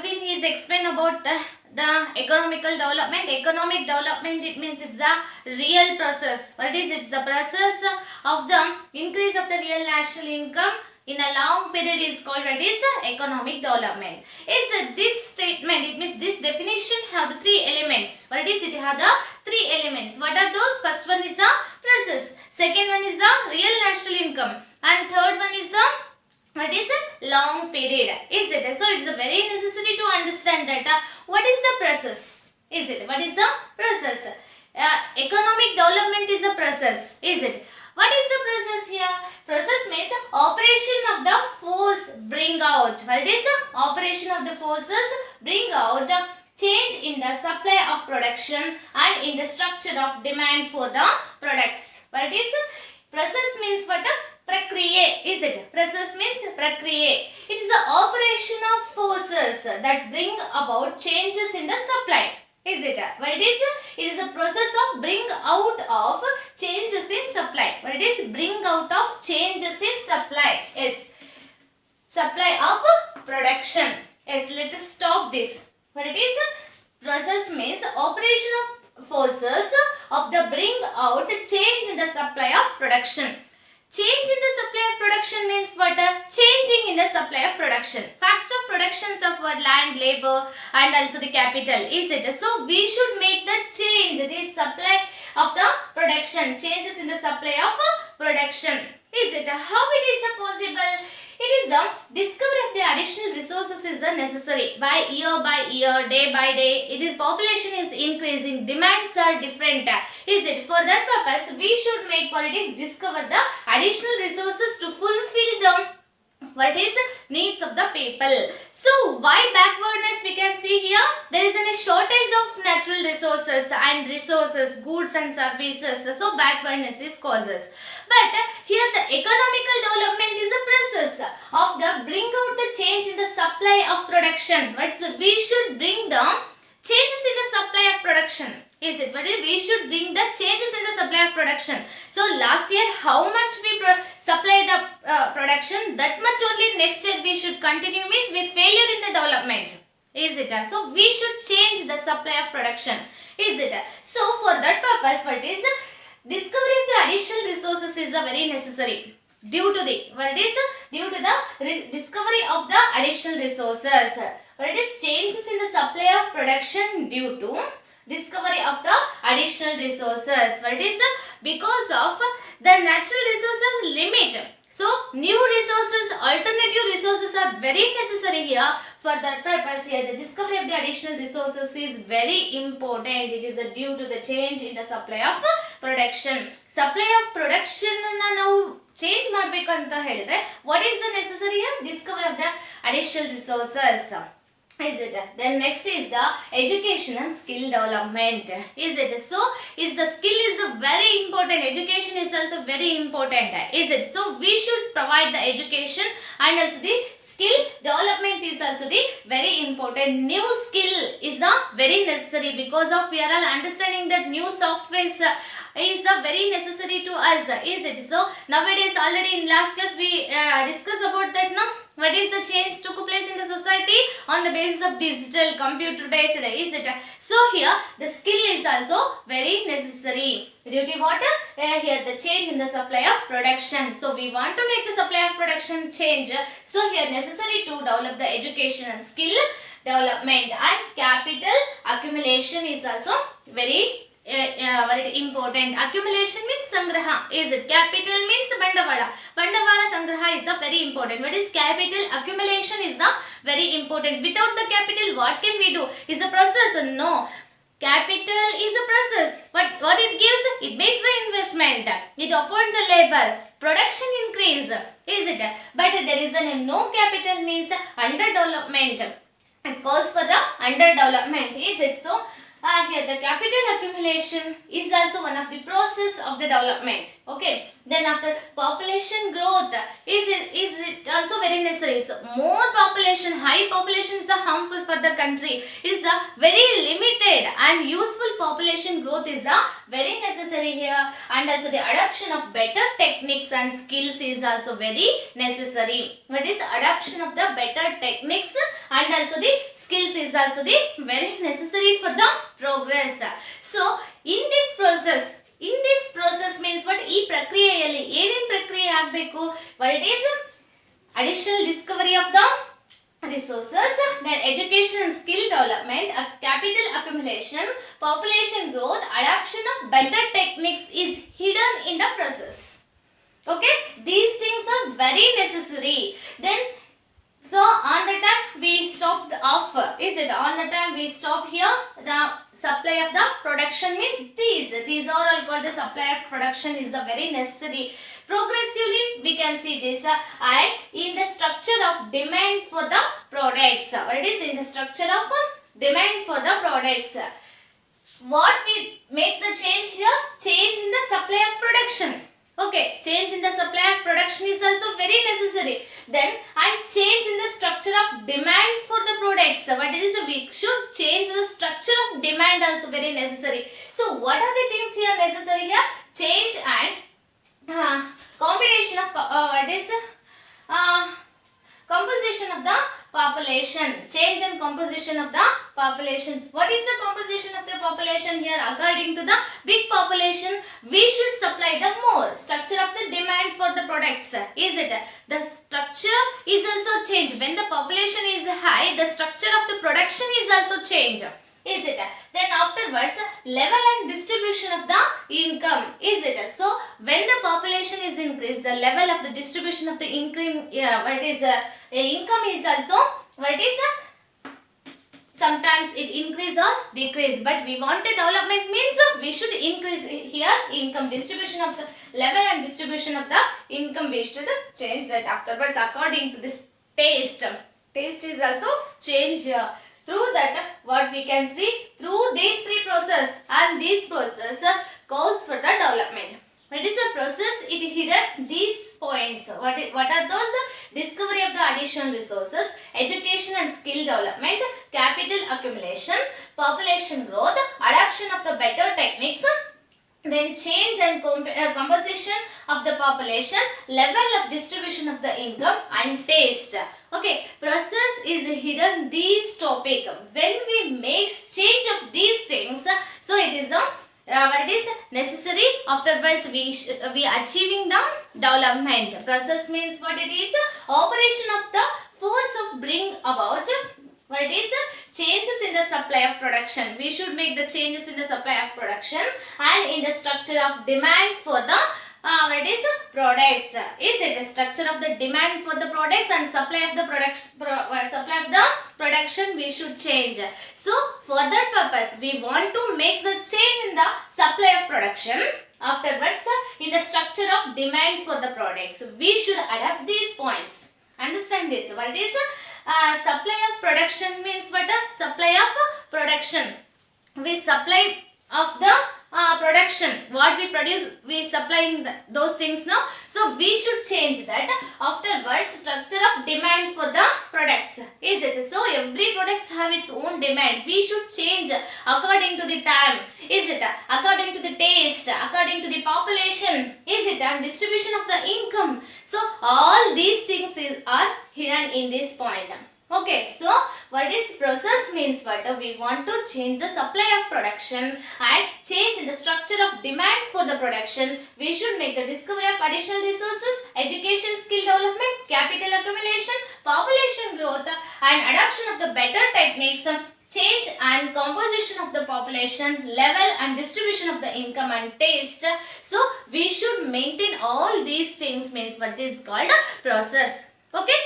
Arvind is explain about the economical development. Economic development, it means it's the real process. What is it? It's the process of the increase of the real national income in a long period is called, that is, economic development. Is this statement, it means this definition have the three elements. What is it? It have the three elements. What are those? First one is the process, second one is the real national income, and third one is the what is a long period. Is it? So it's a very necessary to understand that what is the process. Is it? What is the process? Economic development is a process. Is it? What is the process here? Process means operation of the force bring out. What is the operation of the forces bring out change in the supply of production and in the structure of demand for the products. What is process means what? Prakriya. Is it? Process means prakriya. It is the operation of forces that bring about changes in the supply. Is it? What it is? It is a process of bring out of changes in supply. What it is? Bring out of changes in supply. Yes. Supply of production. Yes. Let us stop this. What it is? Process means operation of forces of the bring out change in the supply of production. Change in the supply of production means what? Changing in the supply of production. Facts of productions of our land, labor and also the capital. Is it? So we should make the change. The supply of the production. Changes in the supply of production. Is it? How it is possible? It is the discovery of the additional resources is necessary. By year, day by day, it is population is increasing, demands are different. Is it? For that purpose, we should make politics discover the additional resources to fulfill the what is needs of the people. So why backwardness we can see here? There is a shortage of natural resources and resources, goods and services. So backwardness is causes. But here the economical development is a process of the bring out the change in the supply of production. But we should bring the changes in the supply of production. Is it? But we should bring the changes in the supply of production. So last year how much we supply the production, that much only next year we should continue, means we failure in the development. Is it? So we should change the supply of production. Is it? So for that purpose, what is discovery of the additional resources is very necessary. Due to the what is due to the discovery of the additional resources. What is changes in the supply of production due to discovery of the additional resources. What is because of the natural resources limit. So new resources, alternative resources are very necessary here. For that purpose here the discovery of the additional resources is very important. It is due to the change in the supply of production. Supply of production ನಾವು change ಮಾಡಬೇಕು ಅಂತ ಹೇಳಿದ್ರೆ what is the necessary here? Discovery of the additional resources. Is it? Then next is the education and skill development. Is it? So is the skill is very important. Education is also very important. Is it? So we should provide the education and also the skill development is also the very important. New skill is the very necessary because of we are all understanding that new softwares is the very necessary to us. Is it? So nowadays already in last class we discussed about that now. What is the change took place in the society on the basis of digital computer based? Is it? So here the skill is also very necessary. Due to what? Here the change in the supply of production. So we want to make the supply of production change. So here necessary to develop the education and skill development, and capital accumulation is also very important. Accumulation means sangraha. Is it? Capital means bandavala. Bandavala sangraha is the very important. What is capital accumulation is the very important. Without the capital what can we do? Is the process? No. Capital is a process. What it gives? It makes the investment. It upon the labor. Production increase. Is it? But there is no capital means underdevelopment. It calls for the underdevelopment. Is it? So here the capital accumulation is also one of the process of the development. Okay. Then after population growth is it also very necessary. So more population, high population is the harmful for the country. It is the very limited and useful population growth is the very necessary here, and also the adoption of better techniques and skills is also very necessary. What is adoption of the better techniques and also the skills is also the very necessary for the progress. So in this process means what? ಈ ಪ್ರಕ್ರಿಯೆಯಲ್ಲಿ ಏನೇನು ಪ್ರಕ್ರಿಯೆ ಆಗಬೇಕು? What it is? Additional discovery of the resources, then education and skill development, capital accumulation, population growth, adoption of better techniques is hidden in the process. Okay, these things are very necessary. Then so on the time we stopped off, is it on the time we stop here? The supply of the production means these are all called the supply of production is the very necessary. Progressively we can see this and in the structure of demand for the products. What is in the structure of demand for the products? What we makes the change here? Change in the supply of production. Okay, change in the supply of production is also very necessary. Then and change in the structure of demand for the products. What is we should change the structure of demand also very necessary. So what are the things here necessary here? Change and combination of what is composition of the population. Change and composition of the population. What is the composition of the population here? According to the big population, we should supply the more. Structure of the demand for the products. Is it? The structure is also changed. When the population is high, the structure of the production is also changed. Is it? Then afterwards, level and distribution of the income. Is it? So when the population is increased, the level of the distribution of the income, income is also what is sometimes it increase or decrease. But we want a development means we should increase here income distribution of the level and distribution of the income. We should change that afterwards according to this taste. Taste is also changed here. Through that, what we can see through these three process and this process cause for the development. What is the process? It hidden these points. What are those? Discovery of the additional resources, education and skill development, capital accumulation, population growth, adoption of the better techniques, then change and composition of the population, level of distribution of the income and taste. Okay, process is hidden these topic. When we make change of these things, so it is what is necessary. Afterwards we achieving the development. Process means what it is? Operation of the force of bring about what is changes in the supply of production. We should make the changes in the supply of production and in the structure of demand for the what is products. Is it the structure of the demand for the products and supply of the production we should change. So for that purpose we want to make the change in the supply of production. Afterwards in the structure of demand for the products we should adapt these points. Understand this. What is supply of production means what? Supply of production. We supply of the production. What we produce, we supply those things now. So we should change that. Afterwards, structure of demand for the products. Is it? So every products have its own demand. We should change according to the time. Is it? According to the taste, according to the population. Is it? And distribution of the income. So all these things are hidden in this point. Okay, so what is process means what? We want to change the supply of production and change the structure of demand for the production. We should make the discovery of additional resources, education, skill development, capital accumulation, population growth and adoption of the better techniques, change and composition of the population, level and distribution of the income and taste. So we should maintain all these things means what is called a process. Okay.